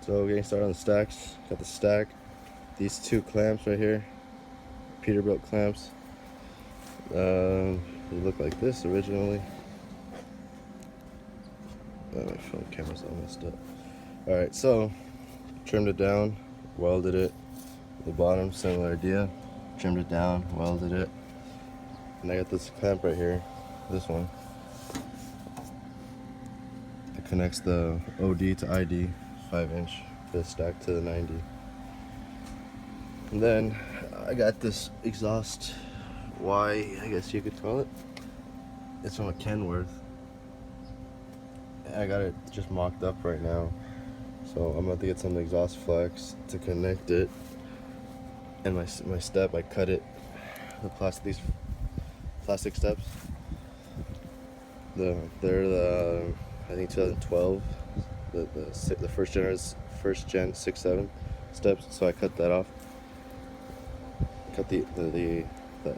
So getting started on the stacks. Got the stack. These two clamps right here, Peterbilt clamps. They look like this originally. My phone camera's all messed up. Alright, so trimmed it down, welded it. The bottom, similar idea. Trimmed it down, welded it. And I got this clamp right here, this one. It connects the OD to ID, 5-inch, this stack to the 90. And then I got this exhaust Y, I guess you could call it. It's from a Kenworth. I got it just mocked up right now. So I'm about to get some exhaust flex to connect it. And my step, I cut it, these plastic steps. They're the I think 2012, the first gen 6-7 steps. So I cut that off. Cut the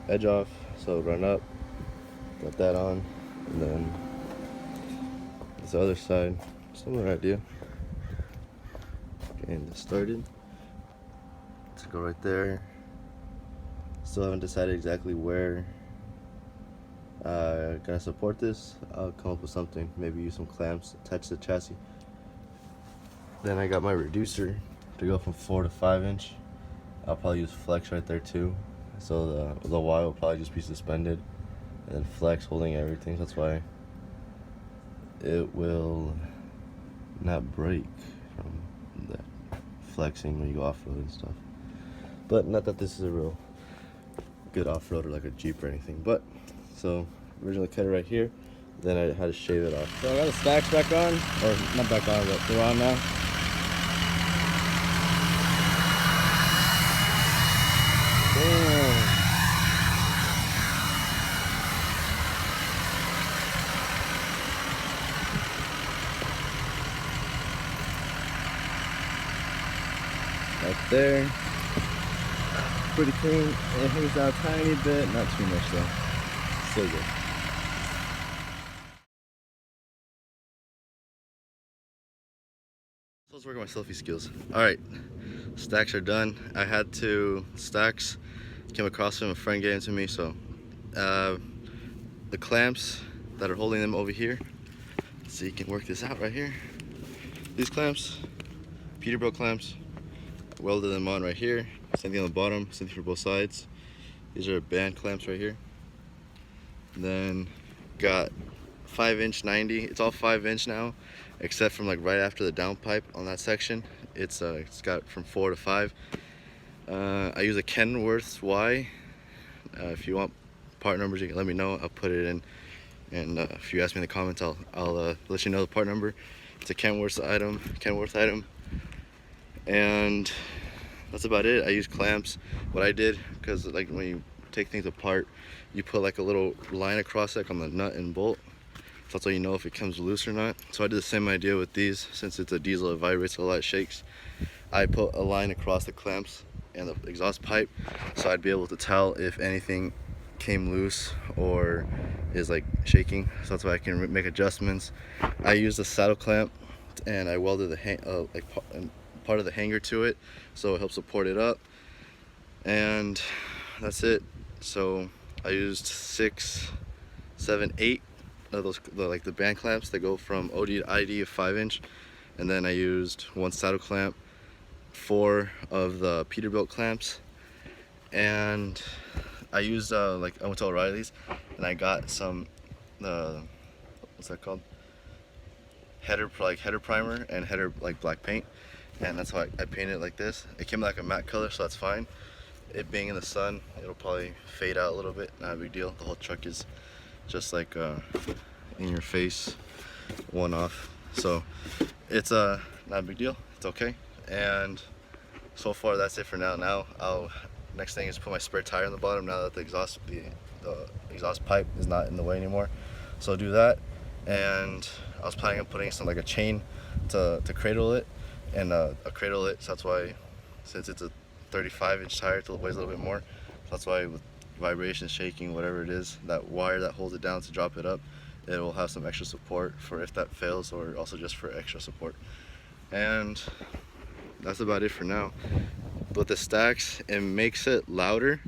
edge off, so run up. Got that on, and then this other side, similar idea. Getting this started. Let's go right there. Still haven't decided exactly where gonna support this. I'll come up with something, maybe use some clamps, attach the chassis. Then I got my reducer to go from 4 to 5-inch. I'll probably use flex right there too, so the Y will probably just be suspended, and then flex holding everything. That's why it will not break from the flexing when you go off-road and stuff. But not that this is a real good off-roader like a Jeep or anything. But so originally cut it right here, then I had to shave it off. So I got the stacks back on, or not back on, but they're on now. Damn. Right there. Pretty clean. It hangs out a tiny bit, not too much though. Still good. So let's work on my selfie skills. Alright, stacks are done. I had stacks came across them, a friend gave them to me, so the clamps that are holding them over here, so you can work this out right here. These clamps, Peterbilt clamps, welded them on right here. Same thing on the bottom, same thing for both sides. These are band clamps right here. And then got 5-inch 90. It's all 5-inch now, except from like right after the downpipe on that section. It's got from 4 to 5. I use a Kenworth Y. If you want part numbers, you can let me know. I'll put it in. And if you ask me in the comments, I'll let you know the part number. It's a Kenworth item. And that's about it. I use clamps. What I did, because like when you take things apart, you put like a little line across like on the nut and bolt. So that's how you know if it comes loose or not. So I did the same idea with these. Since it's a diesel, it vibrates a lot, it shakes. I put a line across the clamps and the exhaust pipe, so I'd be able to tell if anything came loose or is like shaking. So that's why I can make adjustments. I used a saddle clamp and I welded the part of the hanger to it, so it helps support it up. And that's it. So I used 6, 7, 8 of those, like the band clamps that go from OD to ID of 5-inch, and then I used 1 saddle clamp, 4 of the Peterbilt clamps, and I used like I went to O'Reilly's and I got some what's that called, header primer and header like black paint, and that's how I painted it like this. It came like a matte color, so that's fine. It being in the sun, it'll probably fade out a little bit, not a big deal. The whole truck is just like in your face, one off, so it's not a big deal. It's okay. And so far that's it for now. Next thing is put my spare tire on the bottom now that the exhaust pipe is not in the way anymore. So I'll do that, and I was planning on putting some like a chain to cradle it, and a cradle it. So that's why, since it's a 35-inch tire, it weighs a little bit more. So that's why with vibration, shaking, whatever it is, that wire that holds it down to drop it up, it will have some extra support for if that fails, or also just for extra support. And that's about it for now. With the stacks, it makes it louder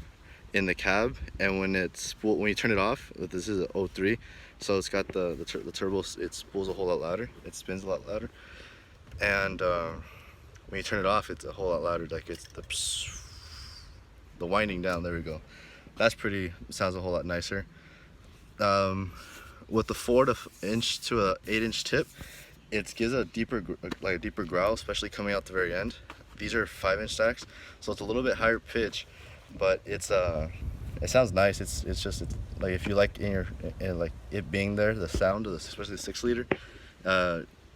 in the cab, and when you turn it off, this is an 03, so it's got the turbo, it spools a whole lot louder, it spins a lot louder, and when you turn it off, it's a whole lot louder, like it's the winding down. There we go. That's pretty, sounds a whole lot nicer. With the 4-inch to a 8-inch tip, it gives a deeper growl, especially coming out the very end. These are 5-inch stacks, so it's a little bit higher pitch, but it sounds nice. It's like, if you like like it being there, the sound of especially the 6-liter,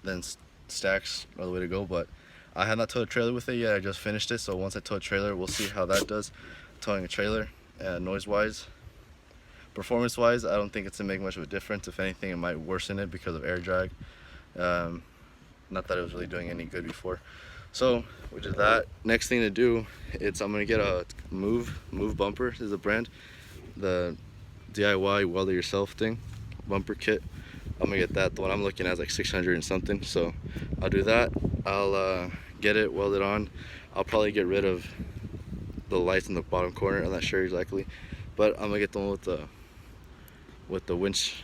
then stacks are the way to go. But I have not towed a trailer with it yet. I just finished it, so once I tow a trailer, we'll see how that does. Towing a trailer, noise wise, performance wise, I don't think it's gonna make much of a difference. If anything, it might worsen it because of air drag. Not that it was really doing any good before. So we did that. Next thing to do, I'm gonna get a Move bumper. This is the brand, the DIY weld it yourself thing, bumper kit. I'm gonna get that. The one I'm looking at is like 600 and something. So I'll do that. I'll get it welded on. I'll probably get rid of the lights in the bottom corner. I'm not sure exactly, but I'm gonna get the one with the winch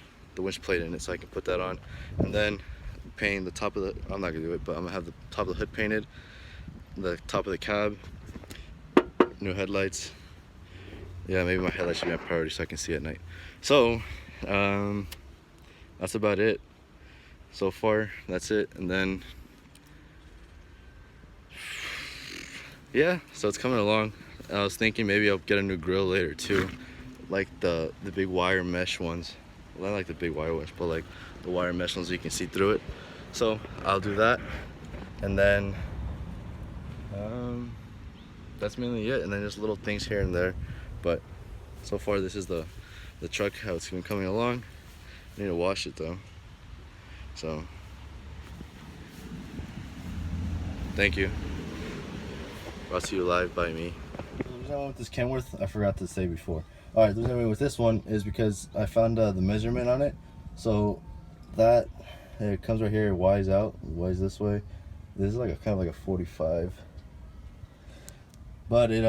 plate in it, so I can put that on, and then paint the top of the, I'm not gonna do it, but I'm gonna have the top of the hood painted, the top of the cab, new headlights. Yeah, maybe my headlights should be my priority so I can see at night. So that's about it so far. That's it. And then yeah, so it's coming along. I was thinking maybe I'll get a new grill later too, like the big wire mesh ones. Well, I like the big wire ones, but like the wire mesh ones, you can see through it. So I'll do that, and then that's mainly it. And then just little things here and there. But so far, this is the truck, how it's been coming along. I need to wash it though. So thank you. Brought to you live by me. The reason I went with this Kenworth, I forgot to say before. Alright, the reason I went with this one is because I found the measurement on it. So that, it comes right here, Y's out, Y's this way. This is like a kind of like a 45. But it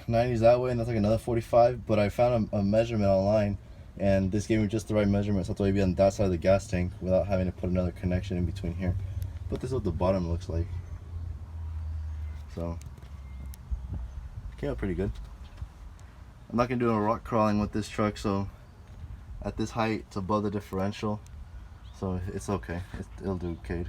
90's that way, and that's like another 45. But I found a measurement online, and this gave me just the right measurement, so I thought it'd be on that side of the gas tank without having to put another connection in between here. But this is what the bottom looks like. So came out pretty good. I'm not gonna do a rock crawling with this truck, so at this height it's above the differential, so it's okay. It'll do okay.